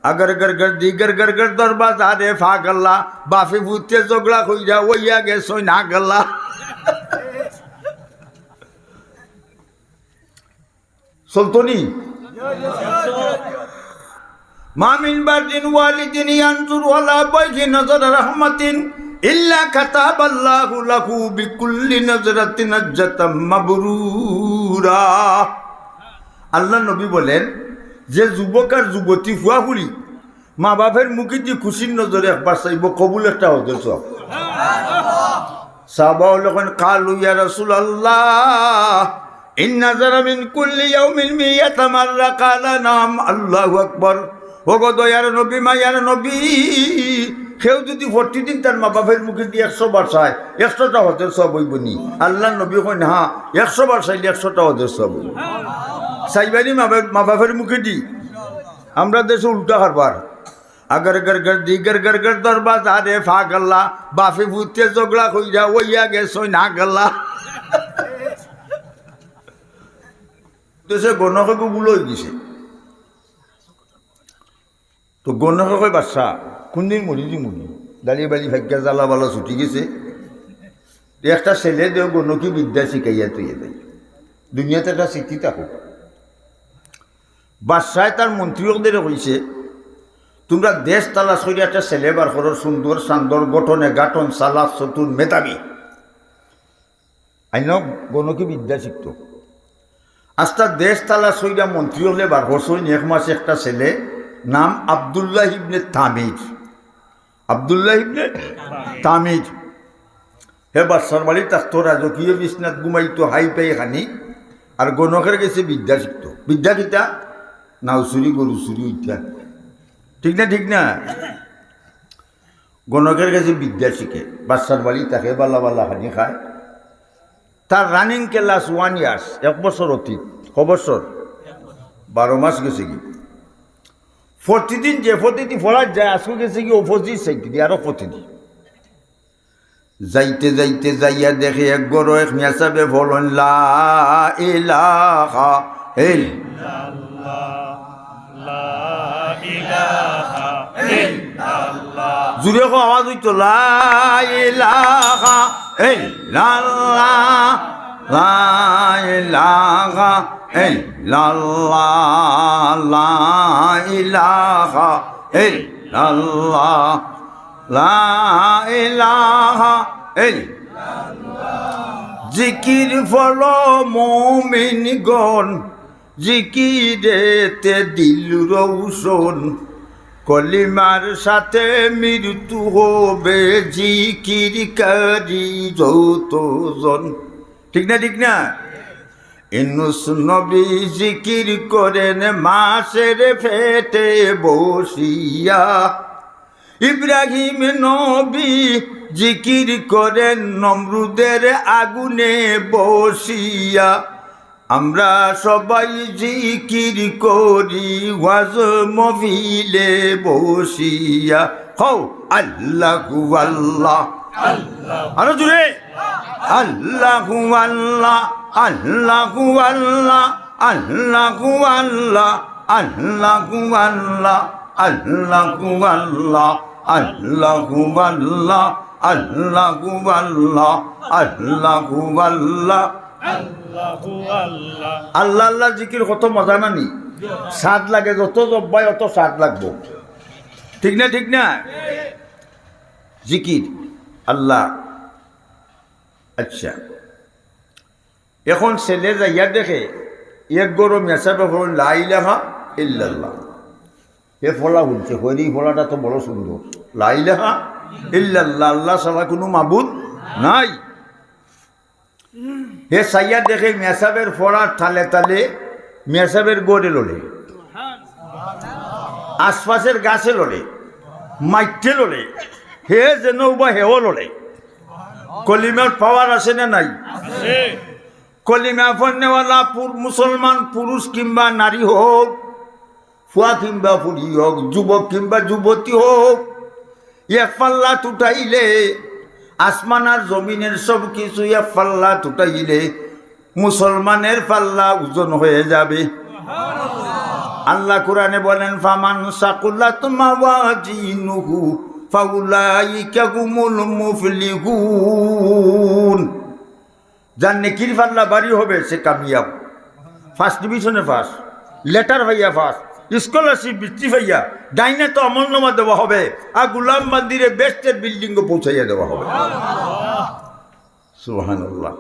अगर गर गर्दी गर दरवाजा रे फागल्ला बाफे भूते जोगड़ा खुइरा ओइया गे सोना गल्ला सुल्तानी मामिन बारदिन वालिदिन यंजुर वाला बैहि नजर रहमतिन इल्ला कताबल्लाहु लहु बिकुल्लि नजरतिन नजरतम मबरूरा। আল্লাহ নবী বলেন যে যুবক আর যুবতী ফুয়া ফুলি মা বাপের মুখে দিয়ে খুশির নজরে একবার চাইব কবুল একটা হতে সব সাহাবা যখন কালু ইয়া রাসূলুল্লাহ ইন্না যারা মিন কুল্লি ইয়াউমিন মিয়াতা মাররা কালা নাম আল্লাহু আকবার। ও গো দয়ার নবী মায়ার নবী কেউ যদি 40 দিন তার মা বাপের মুখে দিয়ে 100 বার চায় 100টা হতে সব হইব নি? আল্লাহ নবী কইন হ্যাঁ 100 বার চাইলে 100টা হতে সব হইব। সাইবানি মা বাপের মুখে দি আমরা দেশে উল্টা কারবার अगर गर गर्दी गर दरवाजा रे फागल्ला बाफे भूते जोगड़ा खुइरा ओइया गे सोना गल्ला দেশে গণকে গুলো হয়ে গেছে তো গণকে কয় বাচ্চা কোনদিন মরি দাঁড়িয়ে বাড়ি ভাগ্যা জ্বালা বালা ছুটি গেছে একটা ছেলে দেও গণকি বিদ্যা শিখাইয়া তুই দেয় দুনিয়াতে একটা স্মৃতি থাকুক। বাদশাহ তার মন্ত্রীদের কইছে তোমরা দেশ তালাশ করে একটা ছেলে বার করো সুন্দর সান্দর গঠনে গাঠন চালাক চতুর মেধাবী আইন গণকি বিদ্যা শিখত। আস্তা দেশ তালাশ করে মন্ত্রী হলে বার করছই 1 মাসে একটা ছেলে নাম আব্দুল্লাহ ইবনে তামির। আব্দুল্লাহ ইবনে তামির হে বাদশার বাড়ি থাকতো রাজকীয় বিছনাত ঘুমাইতো হাই পাই খানি আর গণকের গেছে বিদ্যা শিখত। বিদ্যা কিতা নাও চুরি গরু চুরি উঠা ঠিক না গণকের কাছে বিদ্যা শিখে বাচ্চার বাড়ি তাকে বাল্লা বাল্লা হানি খায়। তার রানিং ক্লাস 1 ইয়ার্স 1 বছর অতীত ক বছর 12 মাস গেছে কি 40 দিন যে 40 দিন ফলার যায় আসু গেছে কি অপোজিট সাইড দিয়ে আরো 40 দিন যাইতে যাইতে যাইয়া দেখে এক গরো এক মেসাবে বলন লা ইলাহা ইল্লাল্লাহ জুড়ে আওয়াজ হইতো লা ইলাহা ইল্লাল্লাহ লা ইলাহা ইল্লাল্লাহ লা ইলাহা ইল্লাল্লাহ লা ইলাহা ইল্লাল্লাহ। জিকির ফল মুমিনগণ জিকিরেতে দিল রৌশন কলিমার সাথে মৃত্যু হবে জিকির কারি যতজন। ঠিক না ইনুস নবী জিকির করেন মাছের ফেটে বসিয়া ইব্রাহিম নবী জিকির করেন নমরুদের আগুনে বসিয়া আমরা সবাই জিকির করি ওয়াজ মহফিলে বসিয়া হও আল্লাহু আল্লাহ আরো জোরে আল্লাহু আল্লাহ আল্লাহু আল্লাহ আল্লাহু আল্লাহ আল্লাহু আল্লাহ আল্লাহু আল্লাহ আল্লাহু আল্লাহ আল্লাহু আল্লাহ আল্লাহু আল্লাহ আল্লাহ আল্লাহ জিকির কত মজা নানি স্বাদ লাগে যত জব্বাই অত স্বাদ লাগবো। ঠিক না জিকির আল্লাহ। আচ্ছা এখন ছেলে যাইয়া দেখে এক গরম মেসাবে হল লা ইলাহা ইল্লাল্লাহ এ ফলা হচ্ছে হরি ফলাটা তো বড় সুন্দর লা ইলাহা ইল্লাল্লাহ আল্লাহ ছাড়া কোনো মাবুদ নাই। হে সাইয়া দেখে মেসাবের ফড়ার তালে তালে মেসাবের গড়ে লড়ে আশপাশের গাছে লড়ে মাইটে লড়ে হে যেন বা হেও লড়ে। কলিমার পাওয়ার আছে না নাই? কলিমা পড়নেওয়ালা মুসলমান পুরুষ কিংবা নারী হোক ফুয়া কিংবা ফুরি হোক যুবক কিংবা যুবতী হোক এক পাল্লা উঠাইলে আসমান আর জমিনের সব কিছু এক পাল্লা উঠাইলে মুসলমানের পাল্লা ওজন হয়ে যাবে। আল্লাহ কোরআনে বলেন ফামান সাকুলাত মাওয়াজিনুহু ফাউলাইকা হুমুল মুফলিহুন। যার নেকির পাল্লা ভারী হবে সে কামিয়াব। ফার্স্ট ডিভিশনে ফার্স্ট, লেটার ভাইয়া ফার্স্ট, স্কলারশিপ বৃত্তি ভাইয়া, ডাইনে তো আমলনামা দেওয়া হবে, আর গুলাম মন্দিরে বেস্টের বিল্ডিংও পৌঁছাইয়া দেওয়া হবে। সুবহানাল্লাহ।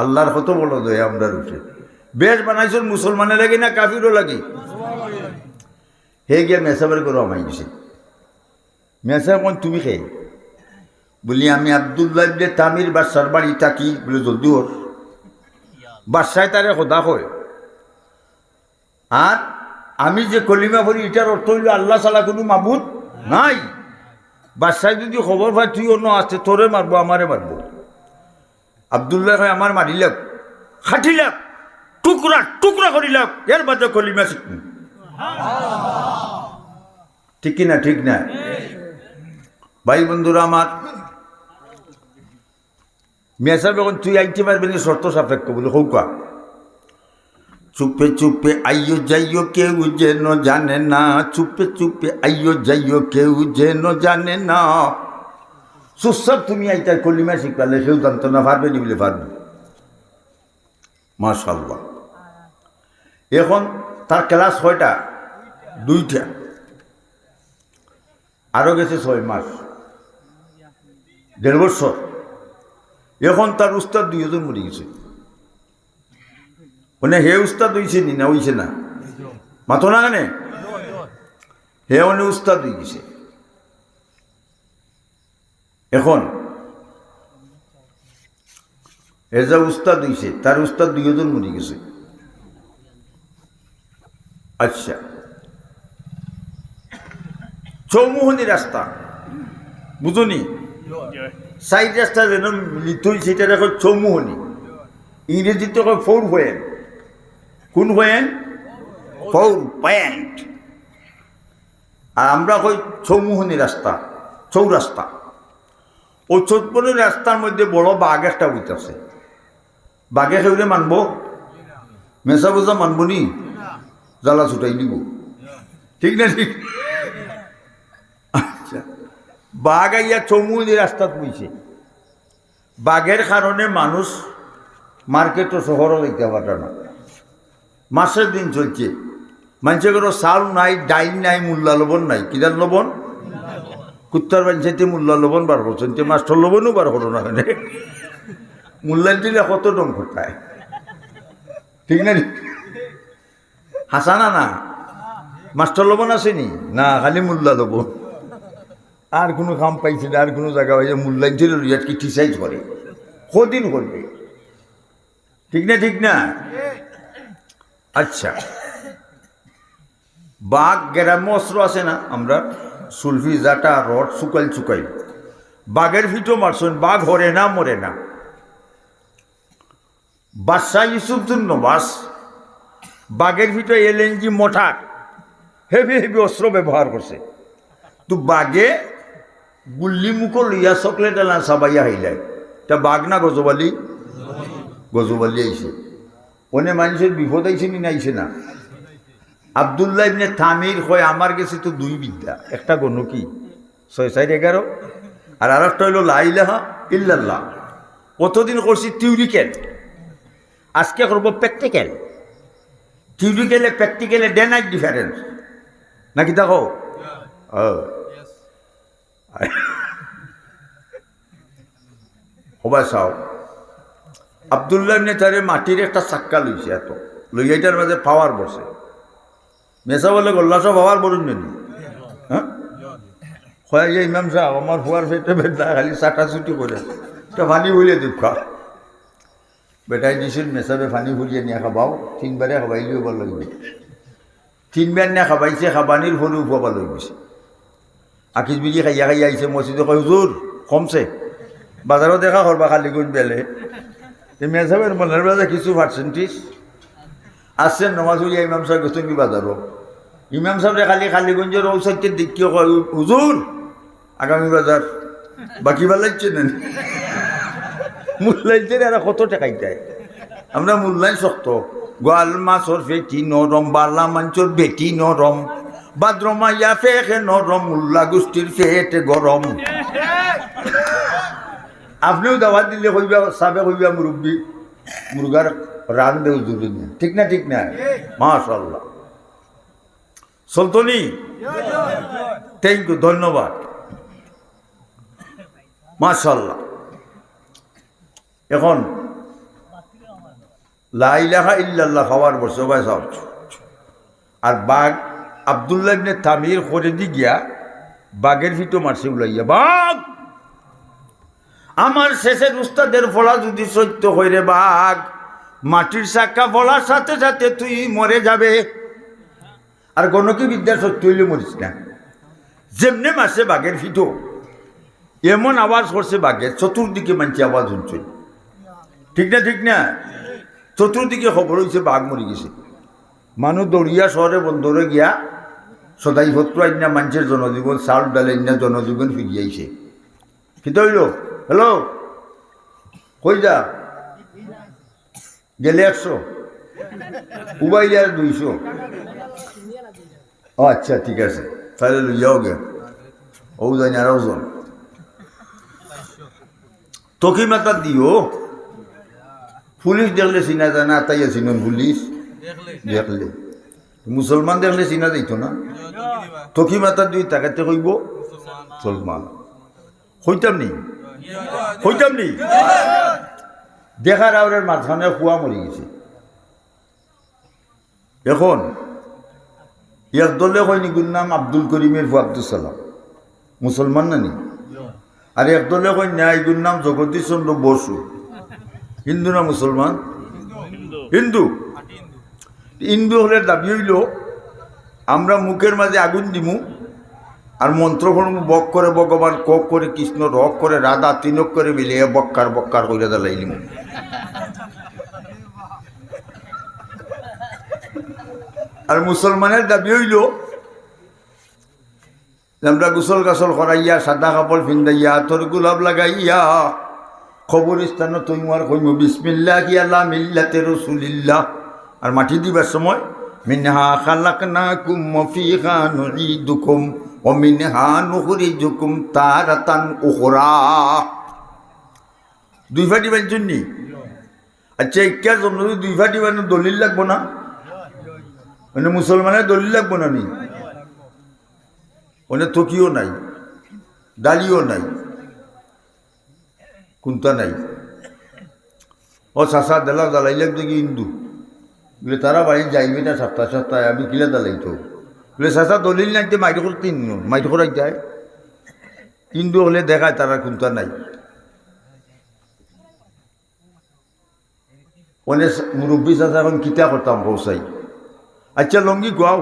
আল্লাহর কত বড় দয়া আমরা উঠে। বেশ বানাইছেন মুসলমানের লাগি না কাফিরও লাগি? হে গিয়া মেসাবের করে আমাই গেছে। মেসা কোন তুমি খেয়ে বলি আমি আব্দুল্লাহ ইবনে তামির বাদশার বাড়ি থাকি বলে জলদি ওর বাদশায় তারে খোদা হয়। আর আমি যে কলিমা পড়ি এটার অর্থ হইল আল্লাহ ছাড়া কোনো মাবুদ নাই। বাদশায় যদি খবর পায় তুই অন্য আসছে তোরে মারবো আমারে মারবো। আব্দুল্লাহ হয় আমার মারিলাম, খাটিলাম, টুকরা টুকরা করিলাম, এর বাদে কলিমা শিখুন। ঠিক কিনা? ঠিক না ভাই বন্ধুরা আমার? মেসা বেগন তুই আইতে পারবি না শর্ত সাপেক্ষ বলে হৌকা। চুপে চুপে আইয়ো যাইও কেউ যেন জানে না, চুপে চুপে আইয়ো যাইও কেউ যেন জানে না। সুসব তুমি আইতার কলিমা শিখপালে কেউ জানতো না, পারবে নি বলে পারবে। মাশাআল্লাহ। এখন তার ক্লাস কয়টা? 2টা। আরো গেছে 6 মাস, 1.5 বছর। এখন তার উস্তাদ 2 জন মরে গেছে। মানে হে উস্তাদ হইছে নি না হইছে না? মাথো না কেন? হে অনে উস্তাদ হয়ে গেছে। এখন এ যা উস্তাদ হইছে তার উস্তাদ 2 জন মরে গেছে। আচ্ছা, চৌমুহনী রাস্তা বুঝনি? সাইড রাস্তা যেন মিলিত হয়েছে এটা দেখো চৌমুহনী। ইংরেজিতে কয় ফোর পয়েন্ট। কোন পয়েন্ট? Four point. আর আমরা কই চৌমুহনী রাস্তা, চৌরাস্তা। ও চৌপনি রাস্তার মধ্যে বড় বাঘ একটা উঠতেছে। বাঘে খেলে মানবো? মেসা বোঝা মানব নি? জ্বালা ছুটাই দিব। ঠিক না? ঠিক। আচ্ছা, বাঘ আইয়া চৌমুহনী রাস্তাত বইছে। বাঘের কারণে মানুষ মার্কেটও শহরও যাইতে পারে না। মাসের দিন চলছে, মানুষের কোনো চাল নাই, ডাইল নাই, মূল্যা লবণ নাই। কিদার লবণ? কুত্তার বাঞ্চাইতে মূল্যা লবণ বার করছেন, মাস্টার লবণও বার করো না। মূল্যায়ন দিলে কত দম খোটায়। ঠিক না? হাসানা না মাস্টার লবণ আসেনি না, খালি মূল্যা লবণ। আর কোনো কাম পাইছে না, আর কোনো জায়গা পাইছে মূল্যায়ন ছিল ক্রিটিসাইজ করে, কদিন করবে। ঠিক না? ঠিক না? আচ্ছা, বাঘ গ্রাম্য অস্ত্র আছে না আমরা সুলফি জাটা রড চুকাই চুকাই বাঘের ভিটো মারছেন, বাঘ হরে না মরে না। বাদশাহ ইউসুফজুন নবাস বাঘের ভিটো এলএনজি মোটর হেভি হেভি অস্ত্র ব্যবহার করছে। তো বাঘে গুল্লি মুখো লইয়া চকলেট এলা চাবাইয়া হাইলাই। তা বাঘ না গজবালি? গজবালি আইছে। অনে মানুষের বিপদ আইছে নি? আইছে না? আব্দুল্লাহ ইবনে তামির কয় আমার কাছে তো 2 বিদ্যা, একটা গণ কি 6, 4, 11, আর আরেকটা হইল লা ইলাহা ইল্লাল্লাহ। কতদিন করছি থিওরিক্যাল, আজকে করবো প্র্যাকটিক্যাল। থিওরিক্যালে প্র্যাকটিক্যালে ডে নাইট ডিফারেন্স নাকি? দেখো সবাই চাও। আব্দুল্লাহ ইবনে তারে মাটির একটা চাক্কা লইছে, এত লইয়াইটার মাঝে পাওয়ার বসে। মেসা বলে গল্লাস পাওয়ার বলুন নেই। হ্যাঁ, হয় যে ইমাম সাহেব আমার হুয়ার পেটে বেটা খালি চাটা ছুটি করে পানি ভুলিয়ে দুঃখা বেটাই দিছিল। মেসাবে পানি ভুলিয়ে নিয়ে খাবাও, 3বারে খাবাইলেও বার লাগবে। 3বার নিয়ে খাবাইছে, খাবানির ফলে উপাবা লই গৈছে। আকিস বিজি খাইয়া খাইয়া আইছে মসজিদে, কয় হুজুর কমছে, বাজারও দেখা করবা খালি গুণ বেলে। মেসাবের মনের বাজার কিছু পার্সেন্টেজ আসছেন নমাজ হইয়া ইমাম সাহেব গেছেন কি বাজারও। ইমাম সাহেব খালি খালিগঞ্জের ঔষধের দিক কি কয় হুজুর আগামী বাজার বাকি বালাইছে না মূল্যায়ন এরা কত টাকাই দেয়। আমরা মূল্যায়ন শক্ত গোয়াল মাছর ফেটি নরম, বালা মাঞ্চর বেটি নরম, বাদ্রমাইয়া ফেকে নরম, উল্লা গোষ্ঠীর ফেটে গরম। আপনিও দাওয়াত দিলে কইবা, সাবে কইবা মুরব্বী মুরগার রান দেও জুড়ে না, ঠিক না? ঠিক না? মাশাআল্লাহ। সলতনি, থ্যাংক ইউ, ধন্যবাদ, মাশাআল্লাহ। এখন লা ইলাহা ইল্লাল্লাহ খাওয়ার বসে ভাই সব। আর বাঘ আব্দুল্লাহ ইবনে তামির করে দি গিয়া বাঘের ভিতর মারছে উলাইয়া, বাঘ আমার শেষের উস্তাদের ফলা যদি সত্য হইরে বাঘ, মাটির চাক্কা ফলার সাথে সাথে তুই মরে যাবে। আর গণকি বিদ্যা সত্য হইলে মরিস না। যেমনে মারছে বাঘের ভিতর, এমন আওয়াজ করছে বাঘের, চতুর্দিকে মানছে আওয়াজ শুনছে, ঠিক না? ঠিক না? চতুর্দিকে খবর হয়েছে বাঘ মরি গেছে। মানুষ দৌড়িয়া শহরে বন্দরে গিয়া সদাই ভত্র আইনা মানুষের জনজীবন চাউল ডালে আইনা জনজীবন ফিরিয়াইছে। কিন্তু হইল, হ্যালো কই যা গেলে 100, উবাইলে আর 200। ও আচ্ছা, ঠিক আছে, তাহলে লইয়াও গে। ও জানি আরও জন তকি মাতা দিও। পুলিশ দেখলে চিনা যায় না? তাই আছি পুলিশ দেখলে, মুসলমান দেখলে চিনা যাইত না? তকি মাতা দুই তাকাতে কইব মুসলমান। হইতাম নি? হইতাম নি? দেখার আওরের মাঝখানে কুয়া মরি গেছে। এখন একদলে কইনি গুর নাম আব্দুল করিমের ফু আব্দুল সালাম, মুসলমান না নি? আর একদলে কই না এগুর নাম জগদীশ চন্দ্র বসু, হিন্দু না মুসলমান? হিন্দু। হিন্দু হলে দাবি হইল আমরা মুখের মাঝে আগুন দিমু আর মন্ত্র করমু, বক করে ভগবান, কক করে কৃষ্ণ, রক করে রাধা, তিনক করে মিলিয়ে বক্কার বক্কার করে দালাইলিম। আর মুসলমানের দাবি হইল আমরা গোসল গাছল করাইয়া, সাদা কাপড় পিন্দাইয়া, তোর গোলাপ লাগাইয়া খবরস্থান তৈমার কইম বিসমিল্লাহি আলা মিল্লাতে রাসূলিল্লাহ। আর মাটি দিবার সময় মিনহা খালাকনাকুম ওয়া ফিহা নুঈদুকুম ওয়া মিনহা নুখরিজুকুম তারাতান উখরা। দুই ফাটি বাঞ্চুন নি? আচ্ছা, ইক্কার জন্য দুই ফাটি বানো দলিল লাগবো না? মানে মুসলমানের দলিল লাগবো না? নি ওনে তকিও নাই, ডালিও নাই, কোনটা নাই। ও চাষা দেলা দালাইলাম দেখি হিন্দু বলে তারা বাড়ি যাইবে না সপ্তাহ সপ্তাহে, আমি কিলা দালাইতো বলে চাষা দলিল নাইতে মাইট করতে মাইট করাই যায়। হিন্দু হলে দেখায় তারা কোনটা নাই। অনেক মুরব্বী চাষা এখন কিতা করতাম পৌঁছাই। আচ্ছা লঙ্গি গাও,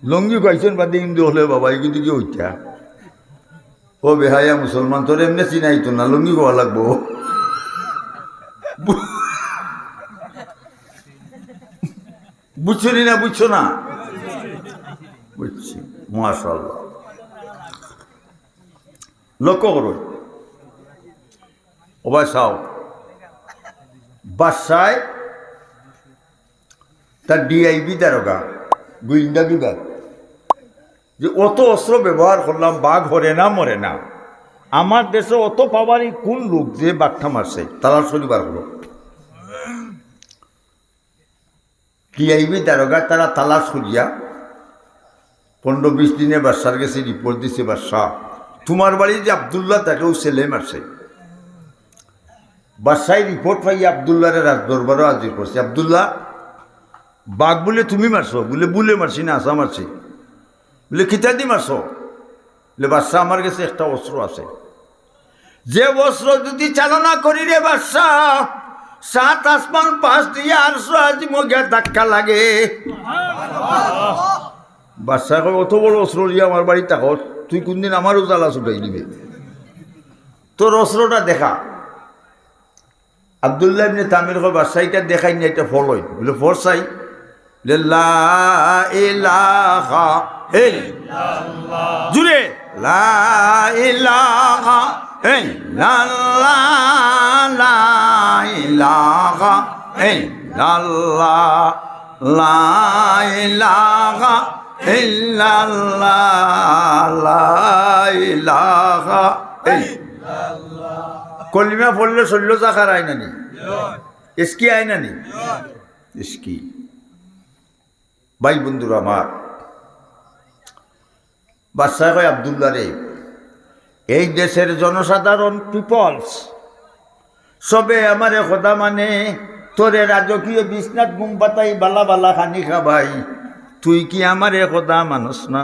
লঙ্গি গাইছেন বাদে হিন্দু হলে বাবা এগুলো কি হইতা? ও বেহায়া মুসলমান, তোর এমনি চিনাইতো না, লঙ্গি গোয়া লাগবো। বুঝছো না? বুঝছো না? বুঝছি, মাশাআল্লাহ। লক্ষ্য করো, ও ভাই সাও বাসায় তার ডিআইবি দারোগা, গোয়েন্দা বিভাগ, যে অত অস্ত্র ব্যবহার করলাম, বাঘ হরে না মরে না। আমার দেশে অত পাওয়ারই কোন লোক যে বাঘটা মারছে? তালাশ শনিবার হলো ডিআইবি দারোগা, তারা তালাশ করিয়া 15-20 দিনে বাদশার কাছে রিপোর্ট দিছে, বাদশাহ তোমার বাড়ি যে আবদুল্লাহ তাকেও ছেলে মারছে। বাদশাহ রিপোর্ট পাইয়া আবদুল্লাহরে রাজ দরবারও হাজির করছে। আবদুল্লাহ, বাঘ বলে তুমি মারছো? বলে বুলে মারছি না, আসা মারছি। বলে খিতা দি মারছো? বলে বাদশাহ আমার কাছে একটা অস্ত্র আছে, যে অস্ত্র যদি চালনা করি রে বাদশাহ, 7 আসমান 5 দিয়ে 800 আজি মগিয়া ধাক্কা লাগে। বাদশাহ অত বড় অস্ত্র দিয়ে আমার বাড়ি থাকো, তুই কোনদিন আমারও জ্বালা ছুটাই দিবে? তোর অস্ত্রটা দেখা। আব্দুল্লাহ ইবনে তামির কয় বাদশাহ এটা দেখাই না, এটা ফল হয়। বলে ফর চাই? লা ইলাহা ইল্লাল্লাহ, জুড়ে লা ইলাহা ইল্লাল্লাহ, লা ইলাহা ইল্লাল্লাহ। আল্লাহ লা ইলাহা ইল্লাল্লাহ লা ইলাহা ইল্লাল্লাহ। কলিমা পড়লে শৈল্য চাকার আইনা নি এসকি আইনা নি এসকি। ভাই বন্ধুরা আমার, বাদশাহ কয় আব্দুল্লাহ রে, এই দেশের জনসাধারণ পিপলস সবে আমারে কথা মানে, তোরে রাজকীয় বিছনাত ঘুম পাতাই বালা বালা খানি খাবাই, তুই কি আমারে কথা মানস না?